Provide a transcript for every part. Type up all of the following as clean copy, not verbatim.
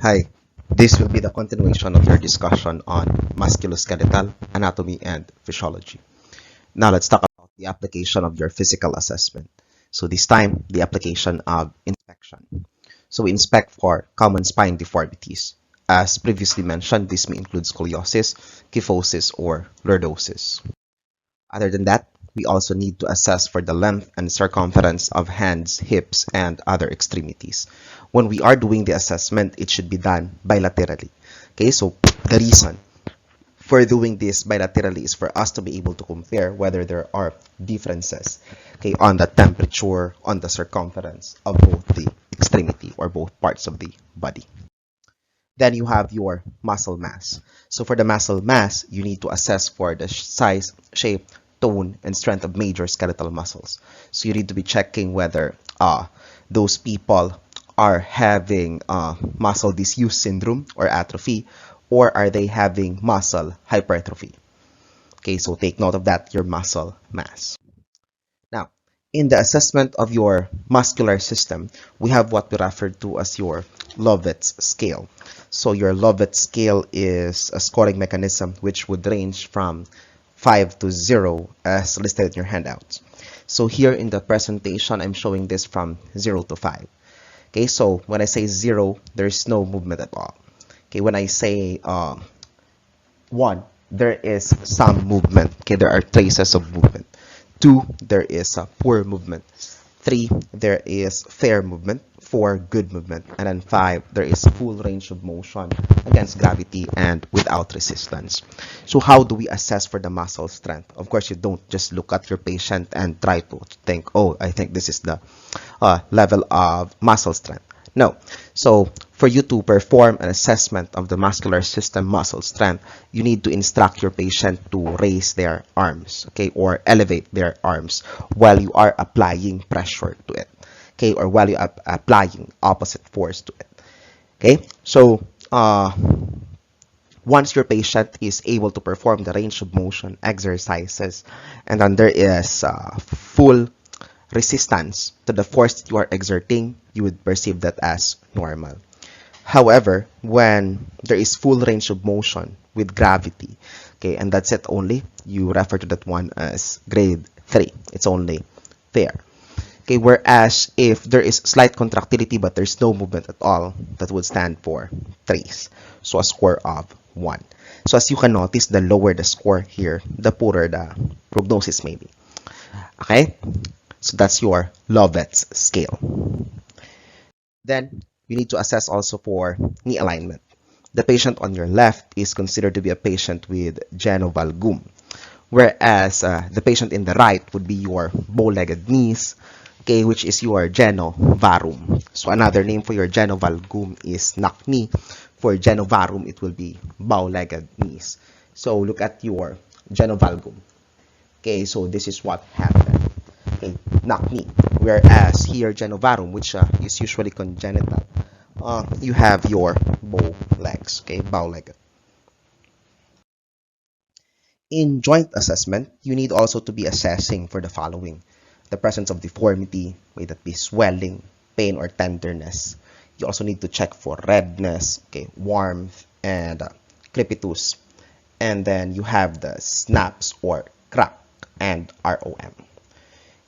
Hi, this will be the continuation of your discussion on musculoskeletal anatomy and physiology. Now let's talk about the application of your physical assessment. So this time, the application of inspection. So we inspect for common spine deformities. As previously mentioned, this may include scoliosis, kyphosis, or lordosis. Other than that, we also need to assess for the length and circumference of hands, hips, and other extremities. When we are doing the assessment, it should be done bilaterally. Okay, so the reason for doing this bilaterally is for us to be able to compare whether there are differences, okay, on the temperature, on the circumference of both the extremity or both parts of the body. Then you have your muscle mass. So for the muscle mass, you need to assess for the size, shape, tone, and strength of major skeletal muscles. So you need to be checking whether those people are having muscle disuse syndrome or atrophy, or are they having muscle hypertrophy. Okay, so take note of that, your muscle mass. Now, in the assessment of your muscular system, we have what we refer to as your Lovett's scale. So your Lovett's scale is a scoring mechanism which would range from 5 to 0 as listed in your handouts. So here in the presentation, I'm showing this from 0 to 5. Okay, so when I say 0, there's no movement at all. Okay, when I say 1, there is some movement. Okay, there are traces of movement. 2, there is a poor movement. 3, there is fair movement. 4, good movement. And then 5, there is full range of motion against gravity and without resistance. So how do we assess for the muscle strength? Of course, you don't just look at your patient and try to think, oh, I think this is the level of muscle strength. No. So for you to perform an assessment of the muscular system muscle strength, you need to instruct your patient to raise their arms, okay, or elevate their arms while you are applying pressure to it, okay, or while you are applying opposite force to it. Okay, so once your patient is able to perform the range of motion exercises and then there is full resistance to the force that you are exerting, you would perceive that as normal. However, when there is full range of motion with gravity, okay, and that's it only, you refer to that one as grade 3. It's only fair. Okay, whereas if there is slight contractility but there's no movement at all, that would stand for 3s. So a score of 1. So as you can notice, the lower the score here, the poorer the prognosis may be. Okay? So that's your Lovett's scale. Then you need to assess also for knee alignment. The patient on your left is considered to be a patient with genovalgum, whereas the patient in the right would be your bow-legged knees, okay, which is your genovarum. So another name for your genovalgum is knock knee. For genovarum, it will be bow-legged knees. So look at your genovalgum. Okay, so this is what happened. Okay, knock knee. Whereas here, genovarum, which is usually congenital, you have your bow legs, okay, bow-legged. In joint assessment, you need also to be assessing for the following: the presence of deformity, may that be swelling, pain, or tenderness. You also need to check for redness, okay, warmth, and crepitus. And then you have the snaps or crack and ROM.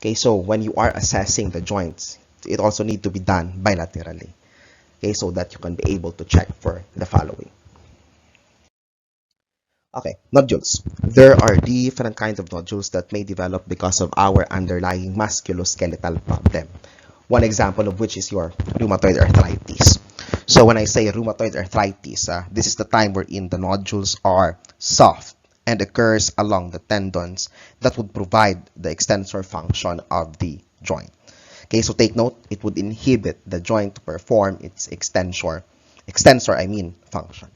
Okay, so when you are assessing the joints, it also need to be done bilaterally. Okay, so that you can be able to check for the following. Okay, nodules. There are different kinds of nodules that may develop because of our underlying musculoskeletal problem. One example of which is your rheumatoid arthritis. So when I say rheumatoid arthritis, this is the time wherein the nodules are soft and occurs along the tendons that would provide the extensor function of the joint. Okay, so take note, it would inhibit the joint to perform its extensor function.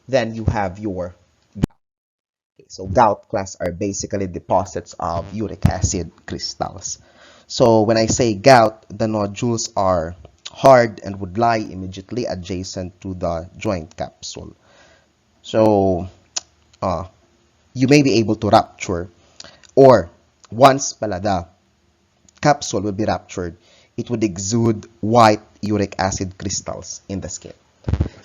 Then you have your gout. Okay, so gout class are basically deposits of uric acid crystals. So when I say gout, the nodules are hard and would lie immediately adjacent to the joint capsule. So you may be able to rupture, or once pala the capsule will be ruptured, it would exude white uric acid crystals in the skin.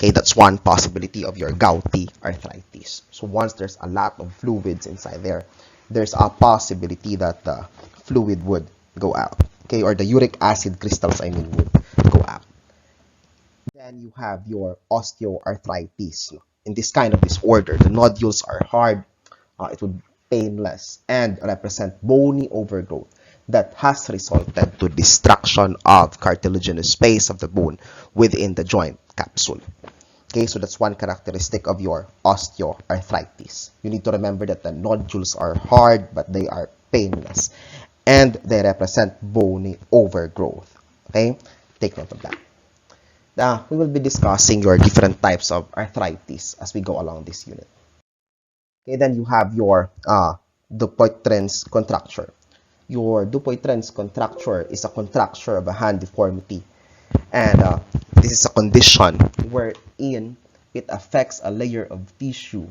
Okay, that's one possibility of your gouty arthritis. So once there's a lot of fluids inside there, there's a possibility that the fluid would go out. Okay, or the uric acid crystals, I mean, would go out. Then you have your osteoarthritis. In this kind of disorder, the nodules are hard, it would be painless, and represent bony overgrowth that has resulted to destruction of cartilaginous space of the bone within the joint capsule. Okay, so that's one characteristic of your osteoarthritis. You need to remember that the nodules are hard, but they are painless, and they represent bony overgrowth. Okay, take note of that. Now, we will be discussing your different types of arthritis as we go along this unit. Okay, then you have your Dupuytren's contracture. Your Dupuytren's contracture is a contracture of a hand deformity, and this is a condition wherein it affects a layer of tissue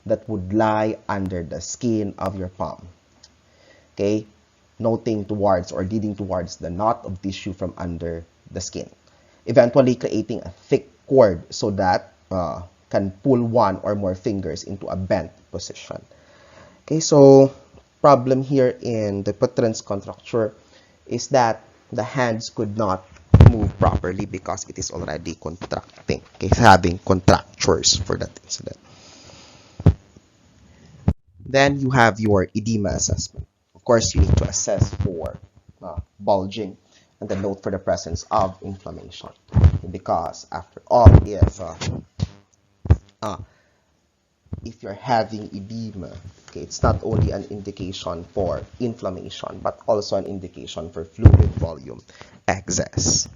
that would lie under the skin of your palm. Okay, noting towards or leading towards the knot of tissue from under the skin, eventually creating a thick cord so that can pull one or more fingers into a bent position. Okay, so problem here in the Dupuytren's contracture is that the hands could not move properly because it is already contracting. Okay, having contractures for that incident. Then you have your edema assessment. Of course, you need to assess for bulging and then note for the presence of inflammation. Because after all, if you're having edema, okay, it's not only an indication for inflammation, but also an indication for fluid volume excess.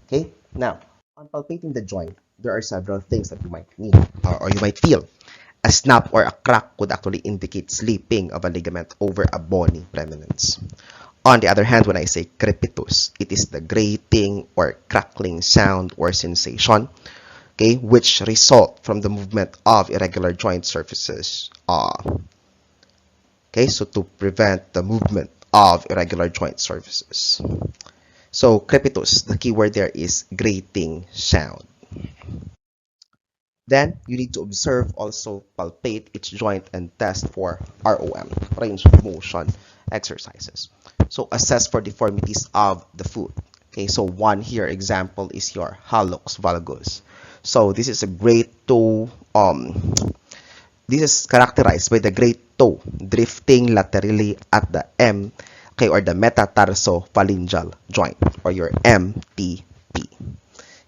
Okay, now, on palpating the joint, there are several things that you might need or you might feel. A snap or a crack could actually indicate slipping of a ligament over a bony prominence. On the other hand, when I say crepitus, it is the grating or crackling sound or sensation, okay, which result from the movement of irregular joint surfaces. Okay, so to prevent the movement of irregular joint surfaces. So crepitus, the key word there is grating sound. Then you need to observe, also palpate each joint and test for ROM, range of motion exercises. So assess for deformities of the foot. Okay, so one here example is your hallux valgus. So this is a great toe. This is characterized by the great toe drifting laterally at the M, okay, or the metatarsophalangeal joint, or your MTP.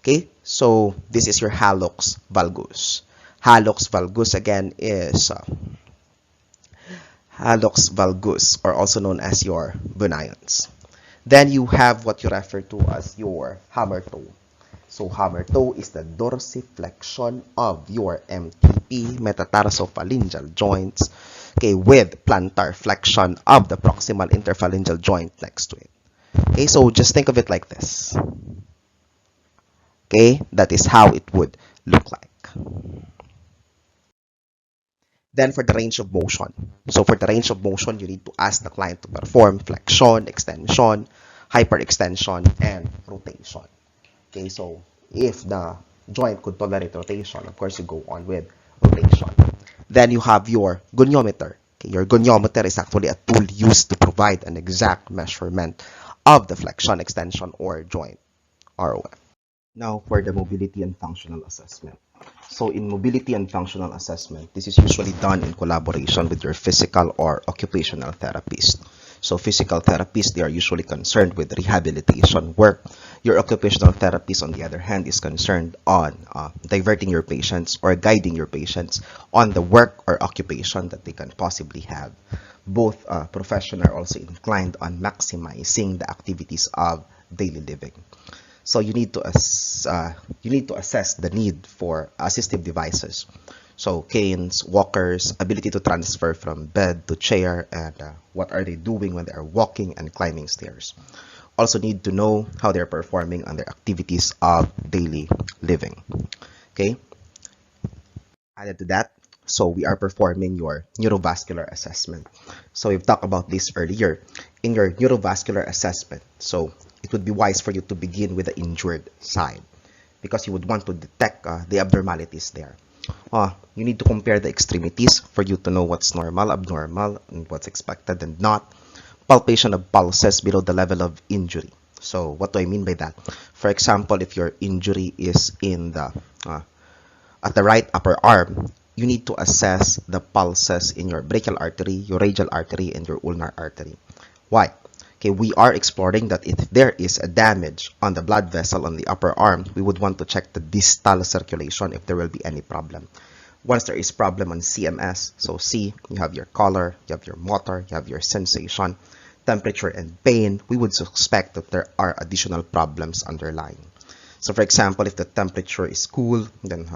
Okay, so this is your hallux valgus. Hallux valgus again is hallux valgus, or also known as your bunions. Then you have what you refer to as your hammer toe. So hammer toe is the dorsiflexion of your MTP, metatarsophalangeal joints, okay, with plantar flexion of the proximal interphalangeal joint next to it. Okay, so just think of it like this. Okay, that is how it would look like. Then for the range of motion. So for the range of motion, you need to ask the client to perform flexion, extension, hyperextension, and rotation. Okay, so if the joint could tolerate rotation, of course you go on with rotation. Then you have your goniometer. Okay, your goniometer is actually a tool used to provide an exact measurement of the flexion, extension, or joint ROM. Now for the mobility and functional assessment. So in mobility and functional assessment, this is usually done in collaboration with your physical or occupational therapist. So physical therapists, they are usually concerned with rehabilitation work. Your occupational therapist, on the other hand, is concerned on diverting your patients or guiding your patients on the work or occupation that they can possibly have. Both professionals are also inclined on maximizing the activities of daily living. So you need to assess the need for assistive devices. So canes, walkers, ability to transfer from bed to chair, and what are they doing when they are walking and climbing stairs. Also need to know how they're performing on their activities of daily living. Okay. Added to that, so we are performing your neurovascular assessment. So we've talked about this earlier. In your neurovascular assessment, so it would be wise for you to begin with the injured side. because you would want to detect the abnormalities there. You need to compare the extremities for you to know what's normal, abnormal, and what's expected and not. Palpation of pulses below the level of injury. So what do I mean by that? For example, if your injury is in the at the right upper arm, you need to assess the pulses in your brachial artery, your radial artery, and your ulnar artery. Why? Okay, we are exploring that if there is a damage on the blood vessel on the upper arm, we would want to check the distal circulation if there will be any problem. Once there is problem on CMS, so C, you have your color, you have your motor, you have your sensation, temperature, and pain, we would suspect that there are additional problems underlying. So for example, if the temperature is cool, then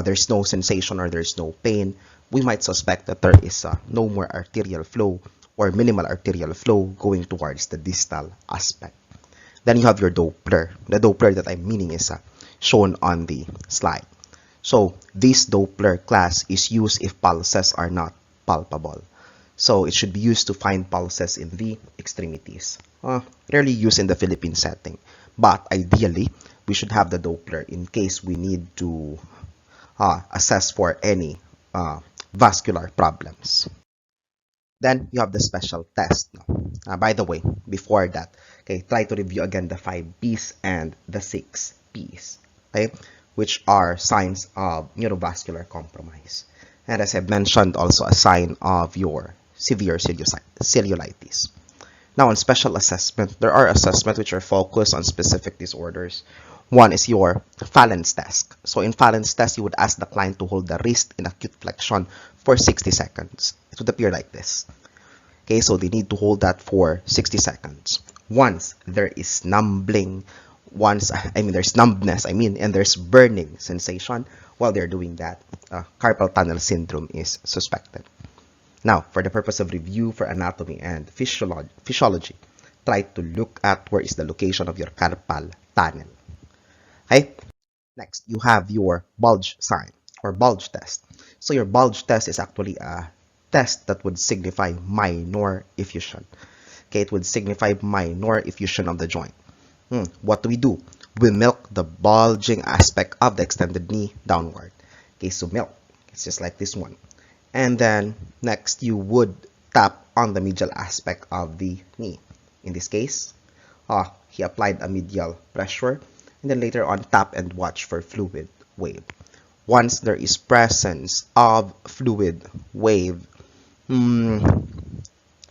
there's no sensation or there's no pain, we might suspect that there is no more arterial flow or minimal arterial flow going towards the distal aspect. Then you have your Doppler. The Doppler that I'm meaning is shown on the slide. So this Doppler class is used if pulses are not palpable. So it should be used to find pulses in the extremities. Rarely used in the Philippine setting, but ideally we should have the Doppler in case we need to assess for any vascular problems. Then you have the special test. By the way, before that, okay, try to review again the 5 P's and the 6 P's, okay, which are signs of neurovascular compromise. And as I've mentioned, also a sign of your severe cellulitis. Now, on special assessment, there are assessments which are focused on specific disorders. One is your Phalen's test. So in Phalen's test, you would ask the client to hold the wrist in acute flexion for 60 seconds. It would appear like this. Okay, so they need to hold that for 60 seconds. Once there is numbing, there's numbness, and there's burning sensation while they're doing that, carpal tunnel syndrome is suspected. Now, for the purpose of review for anatomy and physiology, try to look at where is the location of your carpal tunnel. Okay? Next, you have your bulge sign or bulge test. So your bulge test is actually a test that would signify minor effusion. Okay, it would signify minor effusion of the joint. What do? We milk the bulging aspect of the extended knee downward. Okay, so milk. It's just like this one. And then next, you would tap on the medial aspect of the knee. In this case, he applied a medial pressure, and then later on tap and watch for fluid wave. Once there is presence of fluid wave,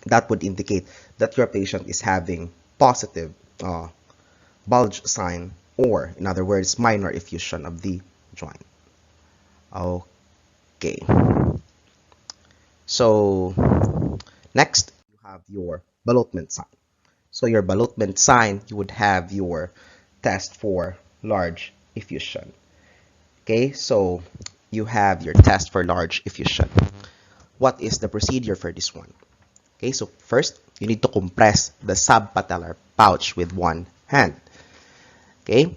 that would indicate that your patient is having positive bulge sign, or in other words, minor effusion of the joint. Okay. So next, you have your ballottement sign. So your ballottement sign, you would have your test for large effusion. Okay, so you have your test for large effusion. What is the procedure for this one? Okay, so first, you need to compress the subpatellar pouch with one hand. Okay,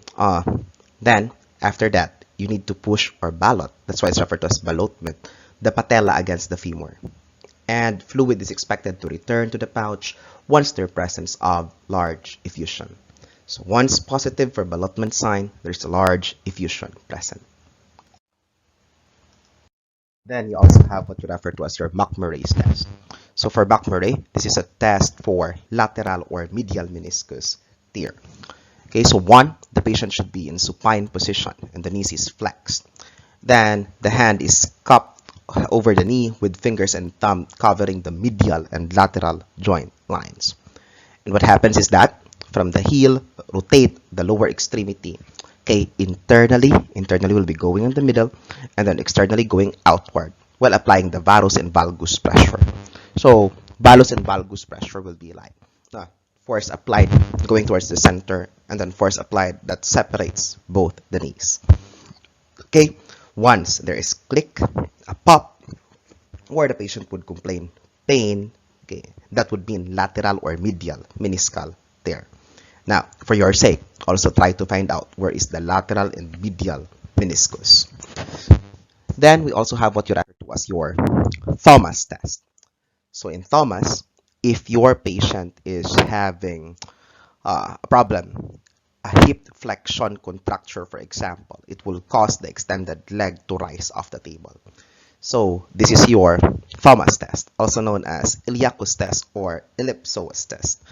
then after that, you need to push or ballot. That's why it's referred to as ballotment, the patella against the femur. And fluid is expected to return to the pouch once there's presence of large effusion. So once positive for ballotment sign, there's a large effusion present. Then you also have what you refer to as your McMurray's test. So for McMurray, this is a test for lateral or medial meniscus tear. Okay, so one, the patient should be in supine position and the knees is flexed. Then the hand is cupped over the knee with fingers and thumb covering the medial and lateral joint lines. And what happens is that from the heel, rotate the lower extremity. Okay, internally will be going in the middle, and then externally going outward while applying the varus and valgus pressure. So varus and valgus pressure will be like force applied going towards the center, and then force applied that separates both the knees. Okay, once there is click, a pop, where the patient would complain pain, okay, that would mean lateral or medial meniscal tear. Now, for your sake, also try to find out where is the lateral and medial meniscus. Then we also have what you refer to as your Thomas test. So in Thomas, if your patient is having a problem a hip flexion contracture, for example, it will cause the extended leg to rise off the table. So this is your Thomas test, also known as iliacus test or ellipsoas test.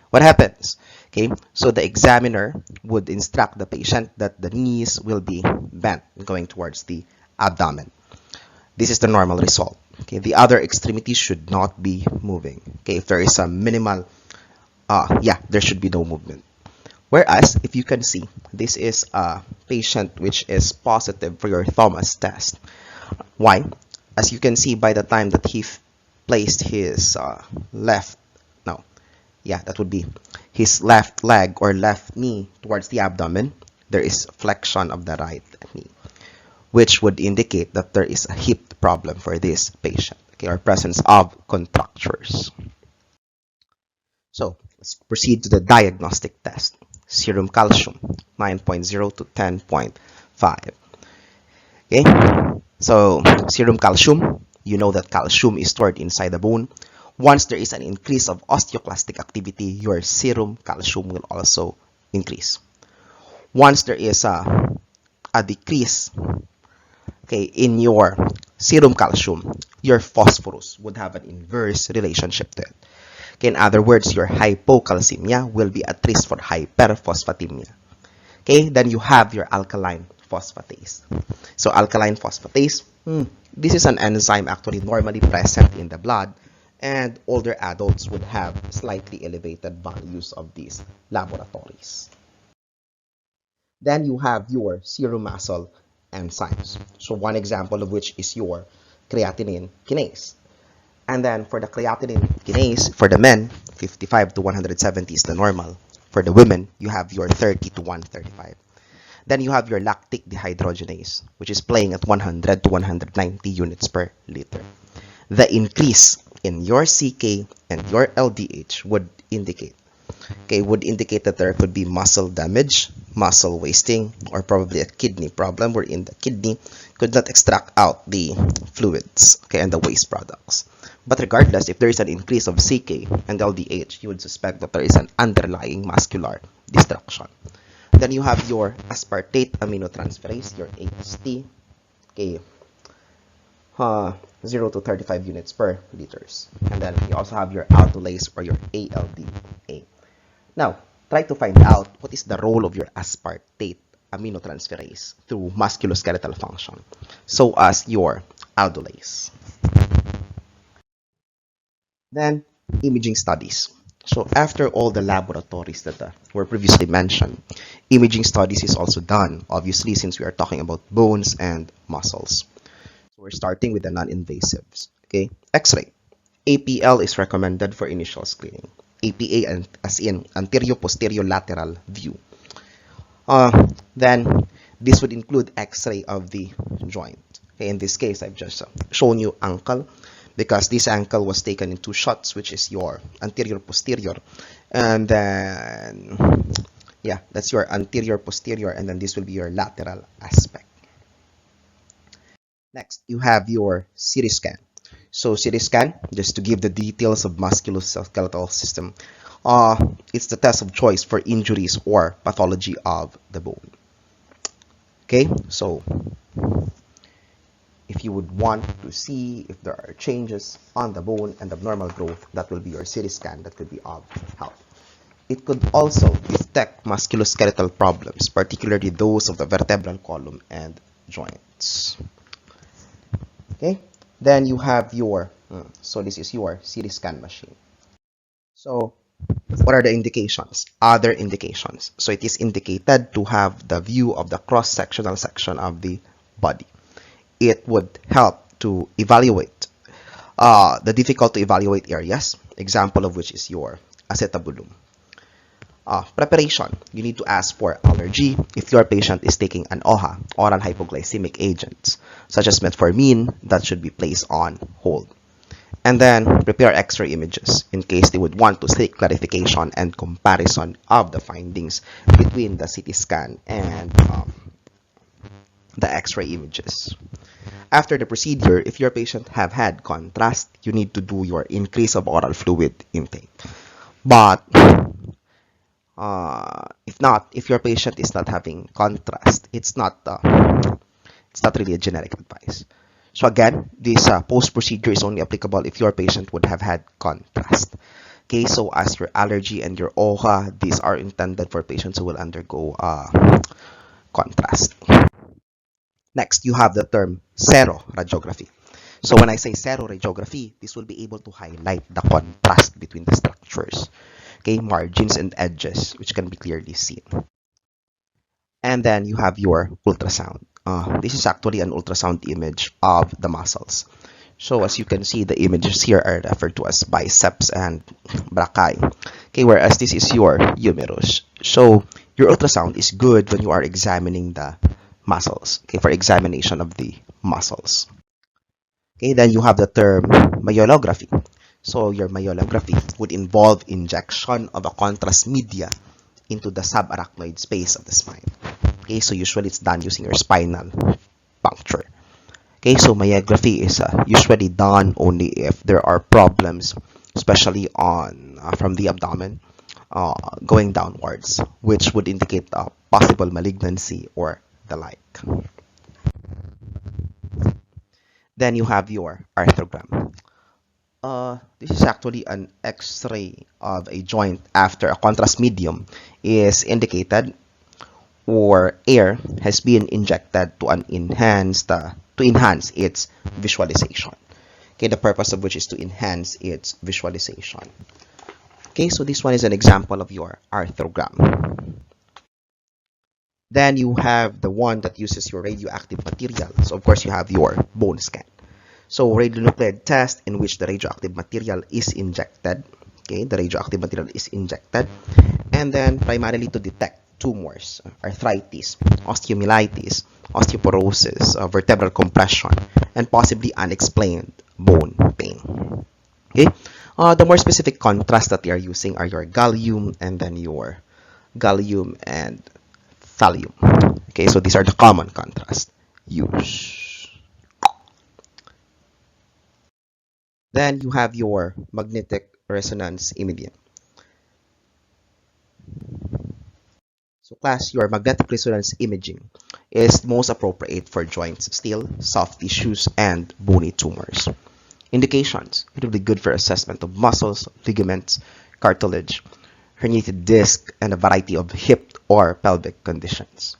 What happens? Okay, so the examiner would instruct the patient that the knees will be bent going towards the abdomen. This is the normal result. Okay, the other extremities should not be moving. Okay, if there is a minimal, there should be no movement. Whereas, if you can see, this is a patient which is positive for your Thomas test. Why? As you can see, by the time that he placed his that would be his left leg or left knee towards the abdomen, there is flexion of the right knee, which would indicate that there is a hip problem for this patient, okay, or presence of contractures. So let's proceed to the diagnostic test. Serum calcium, 9.0 to 10.5. Okay, so serum calcium, you know that calcium is stored inside the bone. Once there is an increase of osteoclastic activity, your serum calcium will also increase. Once there is a decrease, okay, in your serum calcium, your phosphorus would have an inverse relationship to it. Okay, in other words, your hypocalcemia will be at risk for hyperphosphatemia. Okay, then you have your alkaline phosphatase. So alkaline phosphatase, this is an enzyme actually normally present in the blood, and older adults would have slightly elevated values of these laboratories. Then you have your serum muscle enzymes. So one example of which is your creatinine kinase. And then for the creatinine kinase, for the men, 55 to 170 is the normal. For the women, you have your 30 to 135. Then you have your lactic dehydrogenase, which is playing at 100 to 190 units per liter. The increase in your CK and your LDH would indicate that there could be muscle damage, muscle wasting, or probably a kidney problem wherein the kidney could not extract out the fluids, okay, and the waste products. But regardless, if there is an increase of CK and LDH, you would suspect that there is an underlying muscular destruction. Then you have your aspartate aminotransferase, your AST, okay, 0 to 35 units per liters. And then you also have your aldolase or your ALDA. Now, try to find out what is the role of your aspartate aminotransferase through musculoskeletal function, so as your aldolase. Then, imaging studies. So after all the laboratories that were previously mentioned, imaging studies is also done, obviously, since we are talking about bones and muscles. So we're starting with the non-invasives. Okay, X-ray. APL is recommended for initial screening. APA as in anterior posterior lateral view. Then this would include X-ray of the joint. Okay, in this case, I've just shown you ankle, because this ankle was taken in two shots, which is your anterior posterior, and then that's your anterior posterior, and then this will be your lateral aspect. Next, you have your CT scan. So CT scan, just to give the details of musculoskeletal system, it's the test of choice for injuries or pathology of the bone. Okay, so if you would want to see if there are changes on the bone and abnormal growth, that will be your CT scan. That could be of help. It could also detect musculoskeletal problems, particularly those of the vertebral column and joints. Okay, then you have your, so this is your CT scan machine. So what are the indications? Other indications. So it is indicated to have the view of the cross-sectional section of the body. It would help to evaluate the difficult to evaluate areas, example of which is your acetabulum. Preparation, you need to ask for allergy if your patient is taking an OHA, oral hypoglycemic agents, such as metformin, that should be placed on hold. And then prepare X-ray images in case they would want to seek clarification and comparison of the findings between the CT scan and the X-ray images. After the procedure, if your patient have had contrast, you need to do your increase of oral fluid intake. But If your patient is not having contrast, it's not really a generic advice. So again, this post procedure is only applicable if your patient would have had contrast. Okay, so as your allergy and your OHA, these are intended for patients who will undergo contrast. Next, you have the term seroradiography. So when I say seroradiography, this will be able to highlight the contrast between the structures, okay, margins and edges, which can be clearly seen. And then you have your ultrasound. This is actually an ultrasound image of the muscles. So as you can see, the images here are referred to as biceps and brachii. Okay, whereas this is your humerus. So your ultrasound is good when you are examining the muscles, okay, for examination of the muscles. Okay, then you have the term myelography. So your myelography would involve injection of a contrast media into the subarachnoid space of the spine. Okay, so usually it's done using your spinal puncture. Okay, so myography is usually done only if there are problems, especially on from the abdomen going downwards, which would indicate a possible malignancy or the like. Then you have your arthrogram. This is actually an X-ray of a joint after a contrast medium is indicated or air has been injected to enhance its visualization. Okay, the purpose of which is to enhance its visualization. Okay, so this one is an example of your arthrogram. Then you have the one that uses your radioactive material. So of course you have your bone scan. So radionuclide test in which the radioactive material is injected. Okay, the radioactive material is injected, and then primarily to detect tumors, arthritis, osteomyelitis, osteoporosis, vertebral compression, and possibly unexplained bone pain. Okay, the more specific contrast that they are using are your gallium and then your gallium and thallium. Okay, so these are the common contrast used. Then you have your magnetic resonance imaging. So class, your magnetic resonance imaging is most appropriate for joints, steel, soft tissues, and bony tumors. Indications: it will be good for assessment of muscles, ligaments, cartilage, herniated disc, and a variety of hip or pelvic conditions.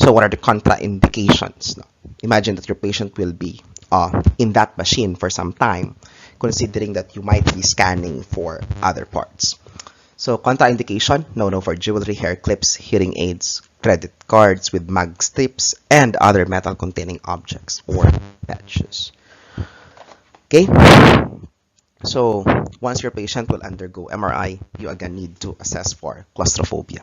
So what are the contraindications? Imagine that your patient will be in that machine for some time, considering that you might be scanning for other parts. So contraindication: no for jewelry, hair clips, hearing aids, credit cards with mag strips, and other metal containing objects or patches. Okay, so once your patient will undergo MRI, you again need to assess for claustrophobia.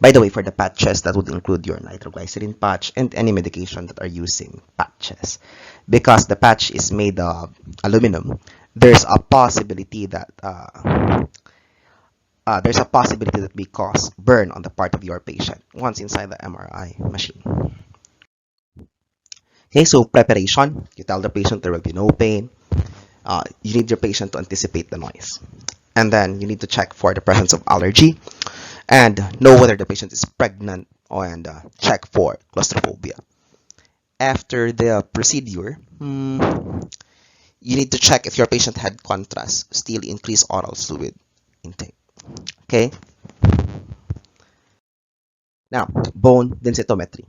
By the way, for the patches, that would include your nitroglycerin patch and any medication that are using patches. Because the patch is made of aluminum, there's a possibility that may cause burn on the part of your patient once inside the MRI machine. Okay, so preparation. You tell the patient there will be no pain. You need your patient to anticipate the noise. And then you need to check for the presence of allergy and know whether the patient is pregnant and check for claustrophobia. After the procedure, you need to check if your patient had contrast, still increase oral fluid intake. Okay. Now, bone densitometry.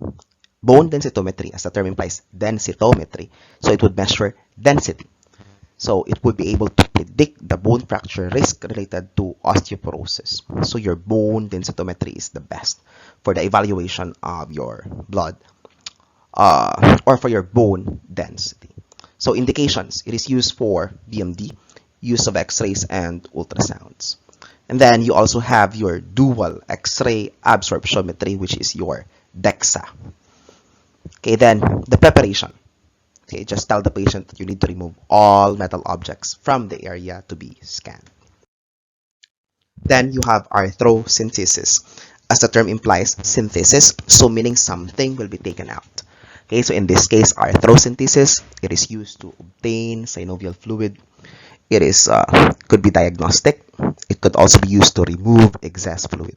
Bone densitometry, as the term implies, densitometry. So it would measure density. So it would be able to predict the bone fracture risk related to osteoporosis. So your bone densitometry is the best for the evaluation of your blood or for your bone density. So indications: it is used for BMD, use of X-rays and ultrasounds. And then you also have your dual X-ray absorptiometry, which is your DEXA. Okay, then the preparation. Okay, just tell the patient that you need to remove all metal objects from the area to be scanned. Then you have arthrosynthesis. As the term implies, synthesis, so meaning something will be taken out. Okay, so in this case, arthrosynthesis, it is used to obtain synovial fluid. It is could be diagnostic. It could also be used to remove excess fluid.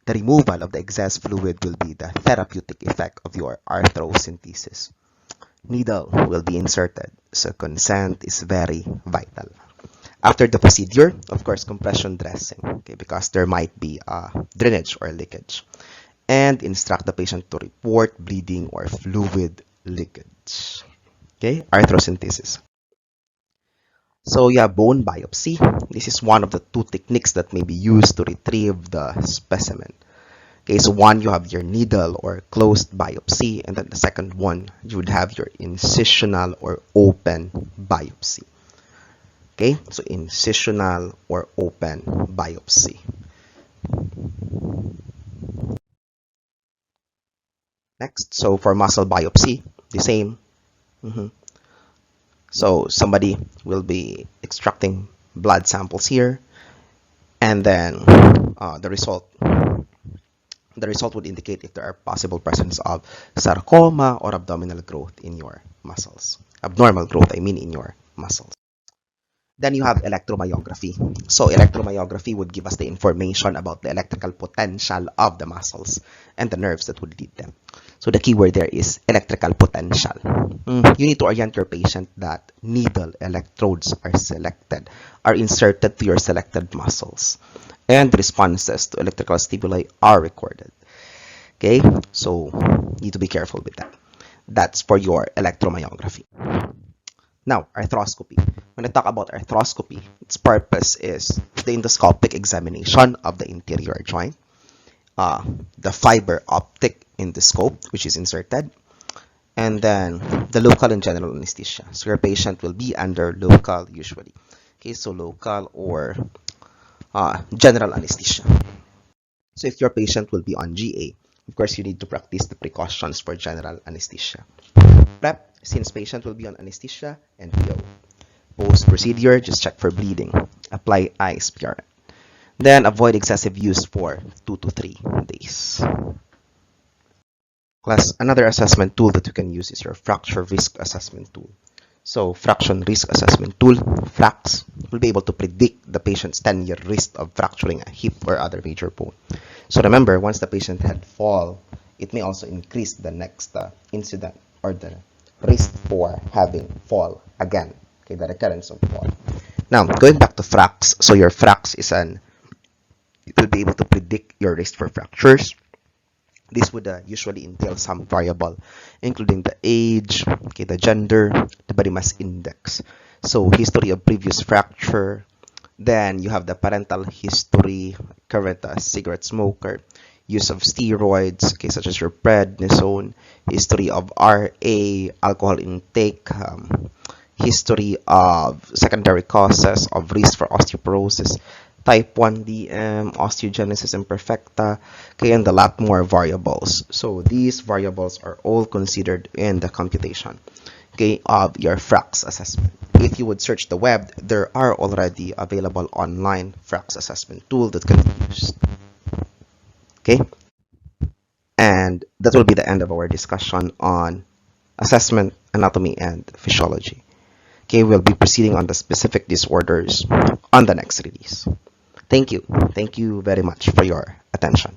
The removal of the excess fluid will be the therapeutic effect of your arthrocentesis. Needle will be inserted, so consent is very vital. After the procedure, of course, compression dressing, okay, because there might be drainage or leakage. And instruct the patient to report bleeding or fluid leakage. Okay, arthrocentesis. So yeah, bone biopsy. This is one of the two techniques that may be used to retrieve the specimen. Okay, so one, you have your needle or closed biopsy, and then the second one, you would have your incisional or open biopsy. Okay, so incisional or open biopsy. Next, so for muscle biopsy, the same. So somebody will be extracting blood samples here, and then the result would indicate if there are possible presence of sarcoma or abdominal growth in your muscles. Abnormal growth, I mean, in your muscles. Then you have electromyography. So electromyography would give us the information about the electrical potential of the muscles and the nerves that would lead them. So the key word there is electrical potential. You need to orient your patient that needle electrodes are inserted to your selected muscles, and responses to electrical stimuli are recorded. Okay, so you need to be careful with that. That's for your electromyography. Now, arthroscopy. When I talk about arthroscopy, its purpose is the endoscopic examination of the interior joint, the fiber optic endoscope, which is inserted, and then the local and general anesthesia. So your patient will be under local usually. Okay, so local or general anesthesia. So if your patient will be on GA, of course, you need to practice the precautions for general anesthesia. Prep, since patient will be on anesthesia, and PO. Post-procedure, just check for bleeding. Apply ice PRN. Then avoid excessive use for 2 to 3 days. Class, another assessment tool that you can use is your fracture risk assessment tool. So fraction risk assessment tool, FRAX, will be able to predict the patient's 10-year risk of fracturing a hip or other major bone. So remember, once the patient had fall, it may also increase the next incident or the risk for having fall again, okay, the recurrence of fall. Now, going back to FRAX, so your FRAX it will be able to predict your risk for fractures. This would usually entail some variable, including the age, okay, the gender, the body mass index. So history of previous fracture. Then you have the parental history, current cigarette smoker, use of steroids, okay, such as your prednisone, history of RA, alcohol intake, history of secondary causes of risk for osteoporosis, type 1 DM, osteogenesis imperfecta, okay, and a lot more variables. So these variables are all considered in the computation, okay, of your FRAX assessment. If you would search the web, there are already available online FRAX assessment tool that can be used. Okay, and that will be the end of our discussion on assessment, anatomy, and physiology. Okay, we'll be proceeding on the specific disorders on the next release. Thank you. Thank you very much for your attention.